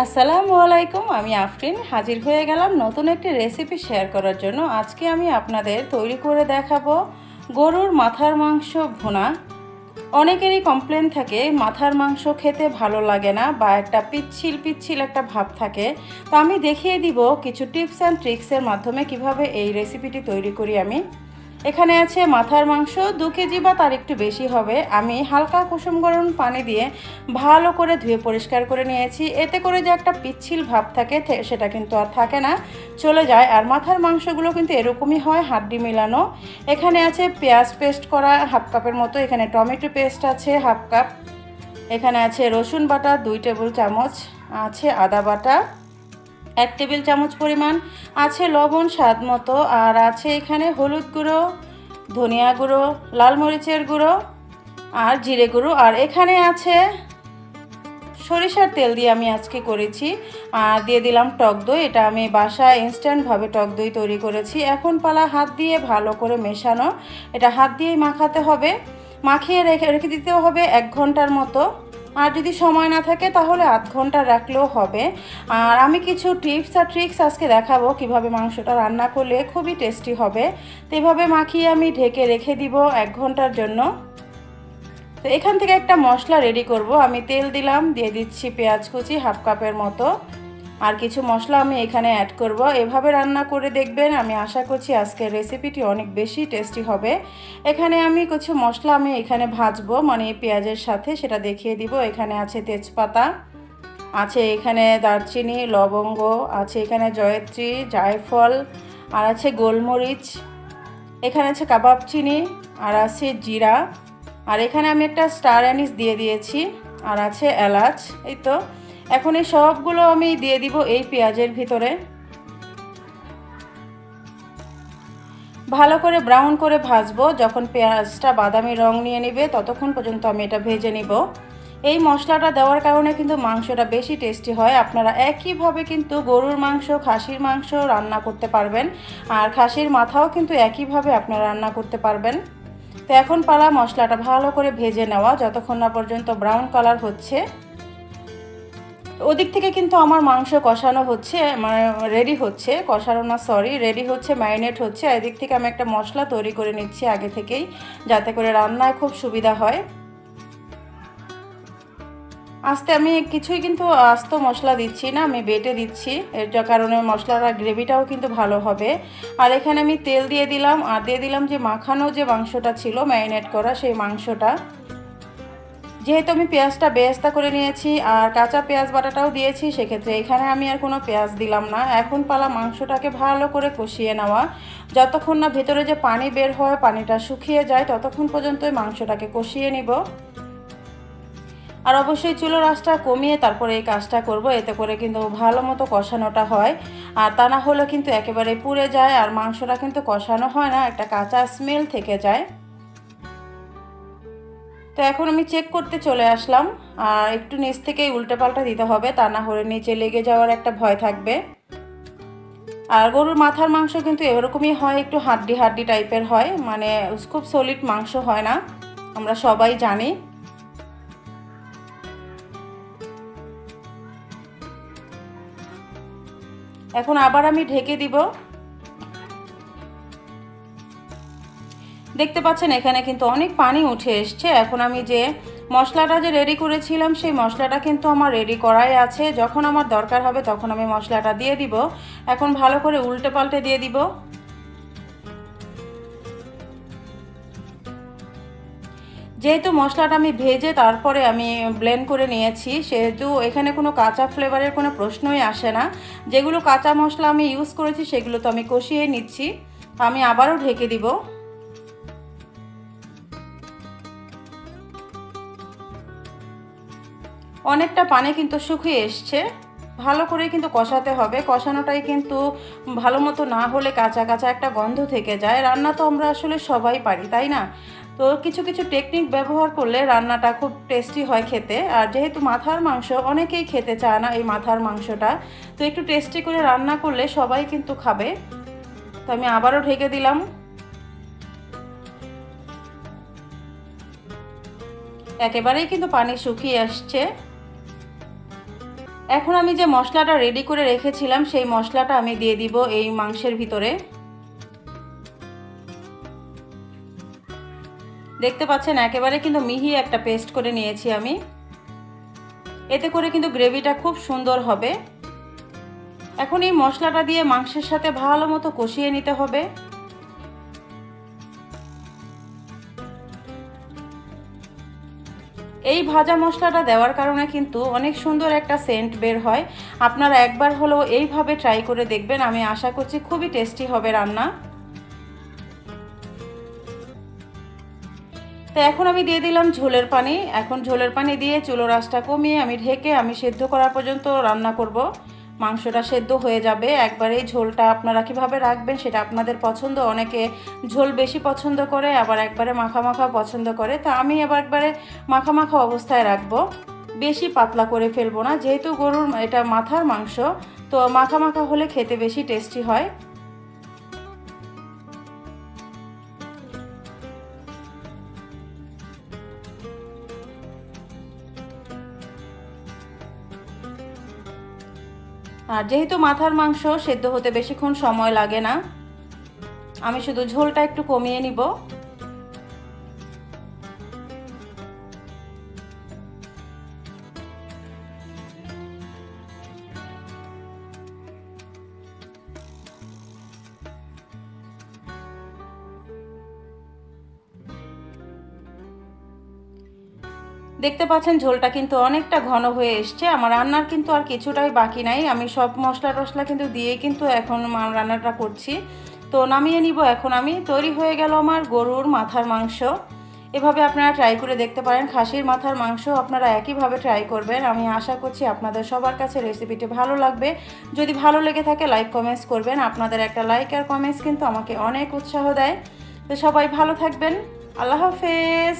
আসসালামু আলাইকুম, আমি আফরিন হাজির হয়ে গেলাম নতুন একটি রেসিপি শেয়ার করার জন্য। আজকে আমি আপনাদের তৈরি করে দেখাবো গরুর মাথার মাংস ভুনা। অনেকেরই কমপ্লেন থাকে মাথার মাংস খেতে ভালো লাগে না বা একটা পিচ্ছিল পিচ্ছিল একটা ভাব থাকে। তো আমি দেখিয়ে দিব কিছু টিপস অ্যান্ড ট্রিক্সের মাধ্যমে কিভাবে এই রেসিপিটি তৈরি করি আমি। এখানে আছে মাথার মাংস 2 কেজি বা তার একটু বেশি হবে। আমি হালকা কুসুম গরম পানি দিয়ে ভালো করে ধুয়ে পরিষ্কার করে নিয়েছি। এতে করে যে একটা পিচ্ছিল ভাব থাকে সেটা কিন্তু আর থাকে না, চলে যায়। আর মাথার মাংসগুলো কিন্তু এরকমই হয়, হাড্ডি মেলানো। এখানে আছে পেঁয়াজ পেস্ট করা হাফ কাপের মতো, এখানে টমেটো পেস্ট আছে হাফ কাপ, এখানে আছে রসুন বাটা 2 টেবিল চামচ, আছে আদা বাটা 1 টেবিল চামচ পরিমাণ, আছে লবণ স্বাদ মতো, আর আছে এখানে হলুদ গুঁড়ো, ধনিয়া গুঁড়ো, লাল মরিচের গুঁড়ো আর জিরে গুঁড়ো। আর এখানে আছে সরিষার তেল দিয়ে আমি আজকে করেছি। আর দিয়ে দিলাম টক দই, এটা আমি বাসায় ইনস্ট্যান্টভাবে টক দই তৈরি করেছি। এখন পালা হাত দিয়ে ভালো করে মেশানো, এটা হাত দিয়েই মাখাতে হবে, মাখিয়ে রেখে দিতে হবে 1 ঘন্টার মতো। আর যদি সময় না থাকে তাহলে আধ ঘন্টা রাখলেও হবে। আর আমি কিছু টিপস আর ট্রিক্স আজকে দেখাবো কিভাবে মাংসটা রান্না করলে খুবই টেস্টি হবে। তো এভাবে মাখিয়ে আমি ঢেকে রেখে দিব 1 ঘন্টার জন্য। তো এখান থেকে একটা মশলা রেডি করব। আমি তেল দিলাম, দিয়ে দিচ্ছি পেঁয়াজ কুচি হাফ কাপের মতো, আর কিছু মশলা আমি এখানে অ্যাড করব। এভাবে রান্না করে দেখবেন, আমি আশা করছি আজকের রেসিপিটি অনেক বেশি টেস্টি হবে। এখানে আমি কিছু মশলা আমি এখানে ভাজবো, মানে পেঁয়াজের সাথে, সেটা দেখিয়ে দিব। এখানে আছে তেজপাতা, আছে এখানে দারচিনি, লবঙ্গ, আছে এখানে জয়ত্রী, জায়ফল, আর আছে গোলমরিচ, এখানে আছে কাবাব চিনি, আর আছে জিরা, আর এখানে আমি একটা স্টার অ্যানিস দিয়ে দিয়েছি, আর আছে এলাচ। এই তো এখন এই সবগুলো আমি দিয়ে দিব এই পেঁয়াজের ভিতরে। ভালো করে ব্রাউন করে ভাজবো, যখন পেঁয়াজটা বাদামি রং নিয়ে নেবে ততক্ষণ পর্যন্ত আমি এটা ভেজে নিব। এই মশলাটা দেওয়ার কারণে কিন্তু মাংসটা বেশি টেস্টি হয়। আপনারা একইভাবে কিন্তু গরুর মাংস, খাসির মাংস রান্না করতে পারবেন, আর খাসির মাথাও কিন্তু একইভাবে আপনারা রান্না করতে পারবেন। তো এখন পালা মশলাটা ভালো করে ভেজে নেওয়া, যতক্ষণ না পর্যন্ত ব্রাউন কালার হচ্ছে। ওদিক থেকে কিন্তু আমার মাংস কষানো হচ্ছে, মানে রেডি হচ্ছে, কষানো না সরি, রেডি হচ্ছে, ম্যারিনেট হচ্ছে। এদিক থেকে আমি একটা মশলা তৈরি করে নিচ্ছি আগে থেকেই, যাতে করে রান্নায় খুব সুবিধা হয়। আমি কিছুই কিন্তু আস্ত মশলা দিচ্ছি না, আমি বেটে দিচ্ছি, এর কারণে মশলার গ্রেভিটাও কিন্তু ভালো হবে। আর এখানে আমি তেল দিয়ে দিলাম, আর দিয়ে দিলাম যে মাখানো যে মাংসটা ছিল ম্যারিনেট করা, সেই মাংসটা। যেহেতু আমি পেঁয়াজটা বেরেস্তা করে নিয়েছি আর কাঁচা পেঁয়াজ বাটাটাও দিয়েছি, সেক্ষেত্রে এখানে আমি আর কোনো পেঁয়াজ দিলাম না। এখন পালা মাংসটাকে ভালো করে কষিয়ে নেওয়া, যতক্ষণ না ভেতরে যে পানি বের হয়, পানিটা শুকিয়ে যায়, ততক্ষণ পর্যন্তই মাংসটাকে কষিয়ে নিব। আর অবশ্যই চুলোর আঁচটা কমিয়ে তারপরে এই কাজটা করব, এতে করে কিন্তু ভালো মতো কষানোটা হয়। আর তা না হলে কিন্তু একেবারে পুড়ে যায়, আর মাংসটা কিন্তু কষানো হয় না, একটা কাঁচা স্মেল থেকে যায়। তো এখন আমি চেক করতে চলে আসলাম, আর একটু নিচ থেকেই উল্টে পাল্টা দিতে হবে, তা না হলে নিচে লেগে যাওয়ার একটা ভয় থাকবে। আর গরুর মাথার মাংস কিন্তু এরকমই হয়, একটু হাড্ডি হাড্ডি টাইপের হয়, মানে খুব সলিড মাংস হয় না, আমরা সবাই জানি। এখন আবার আমি ঢেকে দিব। দেখতে পাচ্ছেন এখানে কিন্তু অনেক পানি উঠে এসছে। এখন আমি যে মশলাটা যে রেডি করেছিলাম, সেই মশলাটা কিন্তু আমার রেডি করাই আছে, যখন আমার দরকার হবে তখন আমি মশলাটা দিয়ে দিব। এখন ভালো করে উল্টে পাল্টে দিয়ে দিব। যেহেতু মশলাটা আমি ভেজে তারপরে আমি ব্লেন্ড করে নিয়েছি, সেহেতু এখানে কোনো কাঁচা ফ্লেভারের কোনো প্রশ্নই আসে না। যেগুলো কাঁচা মশলা আমি ইউজ করেছি সেগুলো তো আমি কষিয়ে নিচ্ছি। আমি আবারও ঢেকে দিব। অনেকটা পানি কিন্তু শুকিয়ে এসছে, ভালো করে কিন্তু কষাতে হবে। কষানোটাই কিন্তু ভালো মতো না হলে কাঁচা কাঁচা একটা গন্ধ থেকে যায়। রান্না তো আমরা আসলে সবাই পারি, তাই না? তো কিছু কিছু টেকনিক ব্যবহার করলে রান্নাটা খুব টেস্টি হয় খেতে। আর যেহেতু মাথার মাংস অনেকেই খেতে চায় না, এই মাথার মাংসটা তো একটু টেস্টি করে রান্না করলে সবাই কিন্তু খাবে। তো আমি আবারও ঢেকে দিলাম। একেবারেই কিন্তু পানি শুকিয়ে আসছে। এখন আমি যে মশলাটা রেডি করে রেখেছিলাম সেই মশলাটা আমি দিয়ে দিব এই মাংসের ভিতরে। দেখতে পাচ্ছেন একেবারে কিন্তু মিহি একটা পেস্ট করে নিয়েছি আমি। এতে করে কিন্তু গ্রেভিটা খুব সুন্দর হবে। এখন এই মশলাটা দিয়ে মাংসের সাথে ভালো মতো কষিয়ে নিতে হবে। এই ভাজা মশলাটা দেওয়ার কারণে কিন্তু অনেক সুন্দর একটা সেন্ট বের হয়। আপনারা একবার হলেও এইভাবে ট্রাই করে দেখবেন, আমি আশা করছি খুবই টেস্টি হবে রান্না। তো এখন আমি দিয়ে দিলাম ঝোলের পানি। এখন ঝোলের পানি দিয়ে চুলোর আঁচটা কমিয়ে আমি ঢেকে আমি সেদ্ধ করা পর্যন্ত রান্না করব। মাংসটা সেদ্ধ হয়ে যাবে একবারেই। ঝোলটা আপনারা কীভাবে রাখবেন সেটা আপনাদের পছন্দ। অনেকে ঝোল বেশি পছন্দ করে, আবার একবারে মাখা মাখা পছন্দ করে। তো আমি আবার একবারে মাখা মাখা অবস্থায় রাখবো, বেশি পাতলা করে ফেলবো না। যেহেতু গরুর এটা মাথার মাংস, তো মাখা মাখা হলে খেতে বেশি টেস্টি হয়। আর যেহেতু মাথার মাংস সেদ্ধ হতে বেশিক্ষণ সময় লাগে না, আমি শুধু ঝোলটা একটু কমিয়ে নিব। দেখতে পাচ্ছেন ঝোলটা কিন্তু অনেকটা ঘন হয়ে এসছে। আমার রান্নার কিন্তু আর কিছুটাই বাকি নাই। আমি সব মশলা টশলা কিন্তু দিয়ে কিন্তু এখন রান্নাটা করছি। তো নামিয়ে নিব এখন আমি। তৈরি হয়ে গেল আমার গরুর মাথার মাংস। এভাবে আপনারা ট্রাই করে দেখতে পারেন। খাসির মাথার মাংস আপনারা একইভাবে ট্রাই করবেন। আমি আশা করছি আপনাদের সবার কাছে রেসিপিটি ভালো লাগবে। যদি ভালো লেগে থাকে লাইক কমেন্টস করবেন। আপনাদের একটা লাইক আর কমেন্টস কিন্তু আমাকে অনেক উৎসাহ দেয়। তো সবাই ভালো থাকবেন। আল্লাহ হাফেজ।